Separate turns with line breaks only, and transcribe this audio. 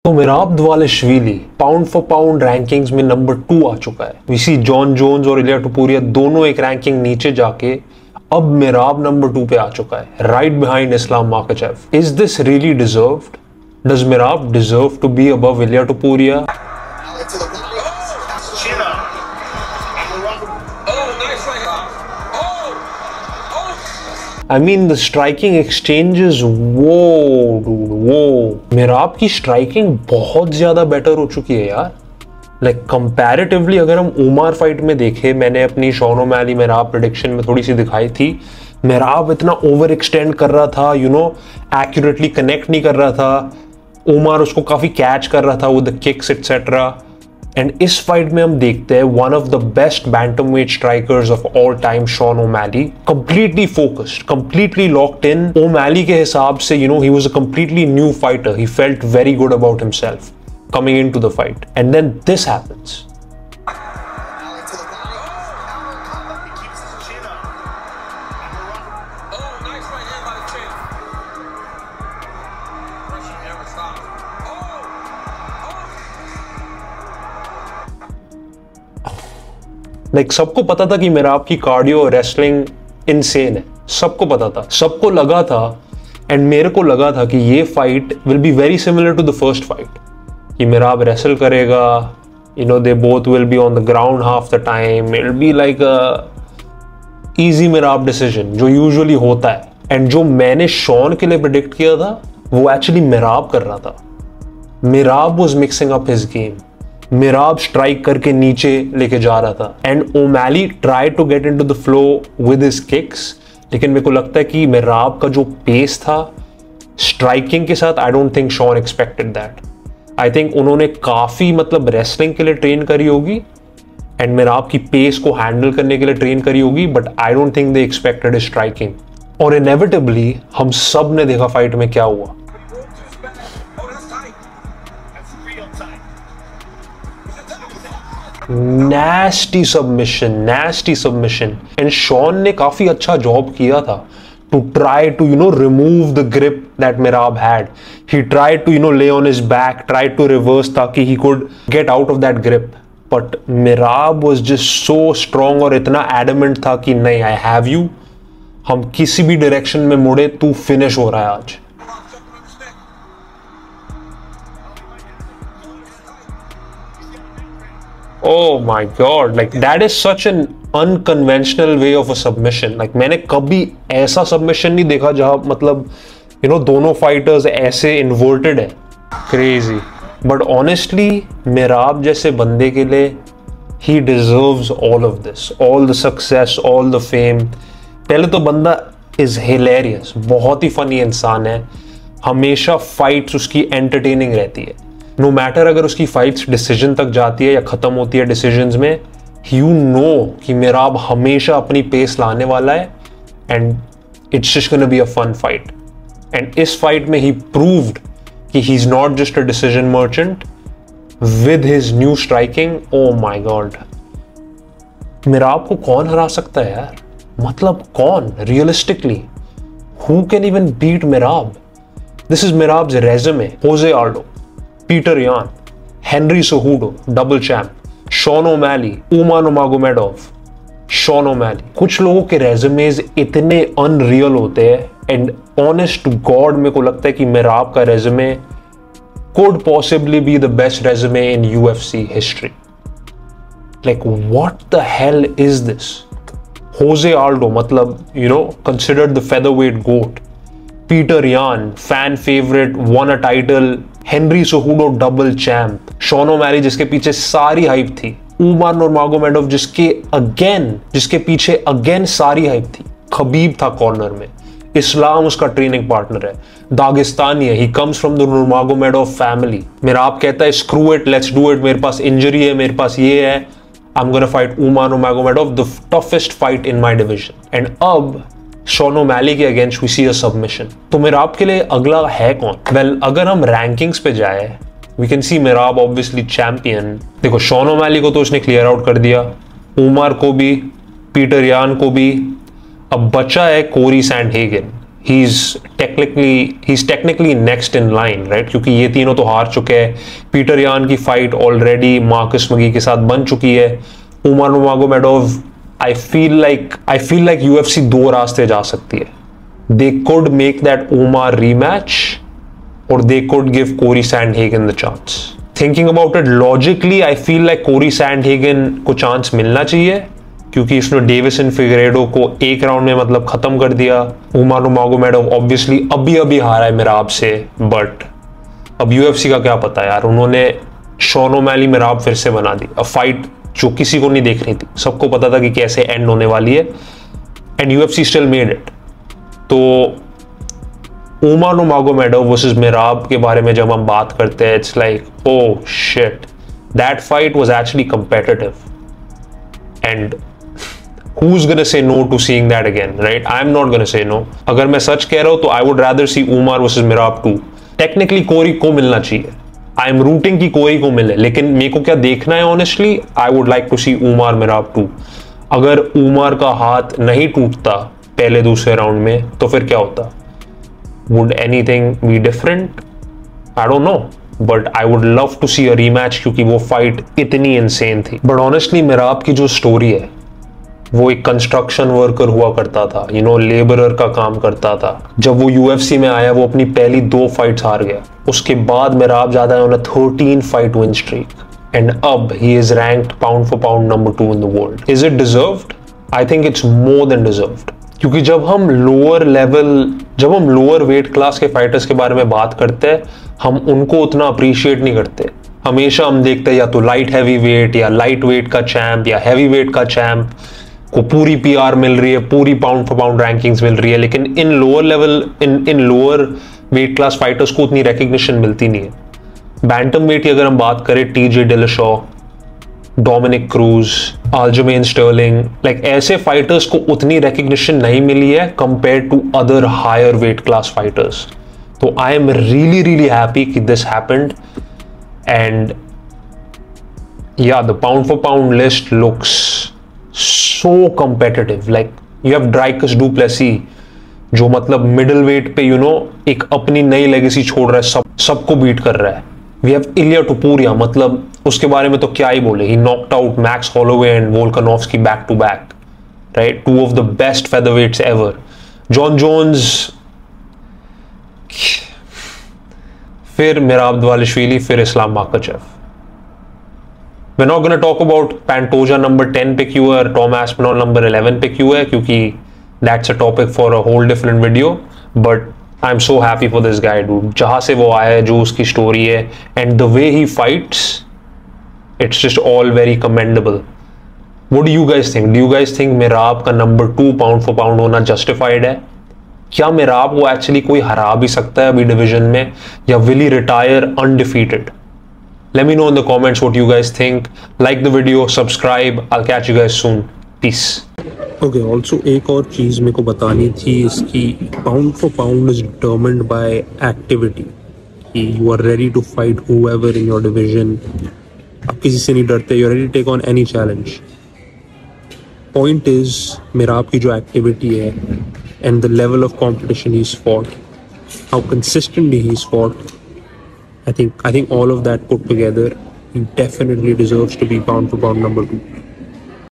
तो Merab Dvalishvili pound for pound rankings में number 2 आ चुका है। वी सी जॉन जोन्स और इलिया टोपुरिया दोनों एक रैंकिंग नीचे जाके अब मिराब नंबर 2 पे आ चुका है, right behind Islam Makhachev. Is this really deserved? Does Merab deserve to be above Ilia Topuria? I mean the striking exchanges, वो मिराब की स्ट्राइकिंग बहुत ज्यादा बेटर हो चुकी है यार। लाइक कंपैरेटिवली अगर हम उमर फाइट में देखें, मैंने अपनी शॉन ओमैली मिराब प्रेडिक्शन में थोड़ी सी दिखाई थी, मिराब इतना ओवर एक्सटेंड कर रहा था, एक्यूरेटली कनेक्ट नहीं कर रहा था, उमर उसको काफी कैच कर रहा था with the kicks etcetera. And इस फाइट में हम देखते हैं one of the best bantamweight strikers of all time, Shawn O'Malley, completely focused, completely locked in. O'Malley के हिसाब से he was a completely new fighter, he felt very good about himself coming into the fight, and then this happens. Like सबको पता था कि मिराब की cardio wrestling insane है, सबको पता था, सबको लगा था, एंड मेरे को लगा था कि ये fight will be very similar to the first fight, कि मिराब रेसल करेगा, they both will be on the ground half the time, it will be like a easy Merab decision जो यूजुअली होता है। एंड जो मैंने Shawn के लिए predict किया था वो एक्चुअली मिराब कर रहा था। Merab was mixing up his game, Merab strike करके नीचे लेके जा रहा था, and O'Malley try to get into the flow with his kicks. लेकिन मेरे को लगता है कि मिराब का जो पेस था स्ट्राइकिंग के साथ, I don't think Sean expected that. I think उन्होंने काफी रेसलिंग के लिए ट्रेन करी होगी एंड मिराब की पेस को हैंडल करने के लिए ट्रेन करी होगी, but I don't think they expected striking. और इनेविटेबली हम सब ने देखा फाइट में क्या हुआ। nasty submission and शॉन ने काफी अच्छा जॉब किया था to try to remove the grip that Mirab had. He tried to lay on his back, tried to reverse ताकि he could get out of that grip, but Mirab was just so strong और इतना adamant था कि नहीं, I have you, हम किसी भी direction में मुड़े तू फिनिश हो रहा है आज। Oh my God, like that is such an unconventional way of a submission. Like मैंने कभी ऐसा submission नहीं देखा जहां दोनों fighters ऐसे inverted है। Crazy. But honestly, मिराब जैसे बंदे के लिए he deserves all of this, all the success, all the fame. पहले तो बंदा is hilarious, बहुत ही funny इंसान है, हमेशा fights उसकी entertaining रहती है। नो मैटर अगर उसकी फाइट्स डिसीजन तक जाती है या खत्म होती है डिसीजंस में, कि मिराब हमेशा अपनी पेस लाने वाला है and it's just gonna be a fun fight. And इस फाइट में ही प्रूव्ड कि he is not just a decision merchant with his new striking. Oh my God, Merab को कौन हरा सकता है यार? कौन realistically, who can even beat Merab? This is Merab's resume. Jose Aldo, Petr Yan, Henry Cejudo double champ, Sean O'Malley, Umar Nurmagomedov, Sean O'Malley. कुछ लोगों के रेज़्यूमेज इतने अनरियल होते हैं एंड ऑनेस्ट टू गॉड मेरे को लगता है कि मिराब का resume could possibly be the best resume in UFC history. Like what the hell is this? Jose Aldo, considered the featherweight GOAT. Peter Yan, fan favorite, won a title. Henry Cejudo double champ. Sean O'Malley जिसके पीछे सारी hype थी. उमर नर्मागोमेडोव जिसके पीछे again सारी hype थी. Khabib था corner में. इस्लाम उसका ट्रेनिंग पार्टनर है. दागिस्तानी है. He comes from the Nurmagomedov family. Merab कहता है screw it, let's do it, मेरे पास इंजरी है, मेरे पास ये है, I am gonna fight Umar Nurmagomedov, the toughest fight in my division. And अब शॉन ओमैली के against we see a submission. तो मिराब के लिए अगला है कौन? वेल, अगर हम रैंकिंग्स पे जाए, we can see Merab obviously champion. देखो, शॉन ओमैली को तो उसने क्लियर आउट कर दिया, उमर को भी, पीटर यान को भी. अब बचा है कोरी सैंडहेगन. he's technically next in line, right? क्योंकि ये तीनों तो हार चुके हैं. पीटर यान की फाइट ऑलरेडी मार्कस मगी के साथ बन चुकी है. Umar नurmagomedov, I feel like UFC दो रास्ते जा सकती है. They could make that Umar rematch, or they could give Corey Sandhagen the chance. Thinking about it logically, I feel like Corey Sandhagen को चांस मिलना चाहिए, क्योंकि इसने डेविसन फिगरेडो को एक राउंड में मतलब खत्म कर दिया. उमर नurmagomedov ऑब्वियसली अभी हारा है मिराब से, बट अब यूएफसी का क्या पता यार. उन्होंने शॉन ओमैली मिराब फिर से बना दी. अब फाइट जो किसी को नहीं देख रही थी, सबको पता था कि कैसे एंड होने वाली है, and UFC still made it. तो उमर नurmagomedov वर्सेस मिराब के बारे में जब हम बात करते हैं, it's like oh shit, that fight was actually competitive, and who's gonna say no to seeing that again, right? I'm not gonna say no. अगर मैं सच कह रहा हूं तो I would rather see Umar versus Merab too. Technically कोरी को मिलना चाहिए. I'm rooting कि कोरी को मिले, लेकिन मेरे को क्या देखना है honestly, I would like to see Umar Merab too. अगर उमर का हाथ नहीं टूटता पहले दूसरे राउंड में तो फिर क्या होता? Would anything be different? I don't know. But I would love to see a rematch, क्योंकि वो फाइट इतनी insane थी. But honestly मिराब की जो स्टोरी है, वो एक कंस्ट्रक्शन वर्कर हुआ करता था, लेबरर का काम करता था. जब वो यूएफसी में आया, वो अपनी पहली 2 फाइट्स हार गया. उसके बाद मिराब जाता है on a 13 fight win streak, and अब he is ranked pound for pound number 2 in the world. Is it deserved? I think it's more than deserved. क्योंकि जब हम लोअर वेट क्लास के फाइटर्स के बारे में बात करते हैं, हम उनको उतना अप्रिशिएट नहीं करते. हमेशा हम देखते हैं या तो लाइट हैवी वेट या लाइट वेट का चैंप या हैवी वेट का चैंप को पूरी पीआर मिल रही है, पूरी पाउंड फॉर पाउंड रैंकिंग्स मिल रही है, लेकिन इन लोअर वेट क्लास फाइटर्स को उतनी रिकग्निशन मिलती नहीं है. बैंटम वेट की अगर हम बात करें, TJ Dillashaw, Dominick Cruz, Aljamain Sterling, like ऐसे फाइटर्स को उतनी रिकग्निशन नहीं मिली है compare to other higher weight class fighters. तो आई एम रियली हैप्पी कि this happened, and yeah the pound for pound list looks so competitive. Like you have Dricus du Plessis, जो मतलब middle weight पे एक अपनी नई legacy छोड़ रहा है, सबको बीट कर रहा है. We have Ilia Topuria, मतलब उसके बारे में तो क्या ही बोले. He knocked out Max Holloway and Volkanovski back to back, right? 2 of the best featherweights ever. John Jones, फिर मिराब दवालिश्विली, फिर इस्लाम माकाचेव. We're not going to talk about Pantoja number 10 पे क्यों है और Tom Aspinall number 11 पे क्यों है, क्योंकि that's a topic for a whole different video. But I'm so happy for this guy, dude. जहाँ से वो आया है, जो उसकी स्टोरी है, and the way he fights, it's just all very commendable. What do you guys think? Do you guys think मिराब का number 2 pound for pound होना justified है? क्या मिराब को actually कोई हरा भी सकता है अभी डिवीजन में, या will he retire undefeated? Let me know in the comments what you guys think. Like the video, subscribe. I'll catch you guys soon. Peace. Okay, also एक और चीज़ मेरे को बतानी थी, इसकी pound for pound is determined by activity. You are ready to fight whoever in your division. आप किसी से नहीं डरते. You're ready to take on any challenge. Point is, मिराब की जो activity है and the level of competition he's fought, how consistently he's fought, I think all of that put together, he definitely deserves to be pound for pound number 2.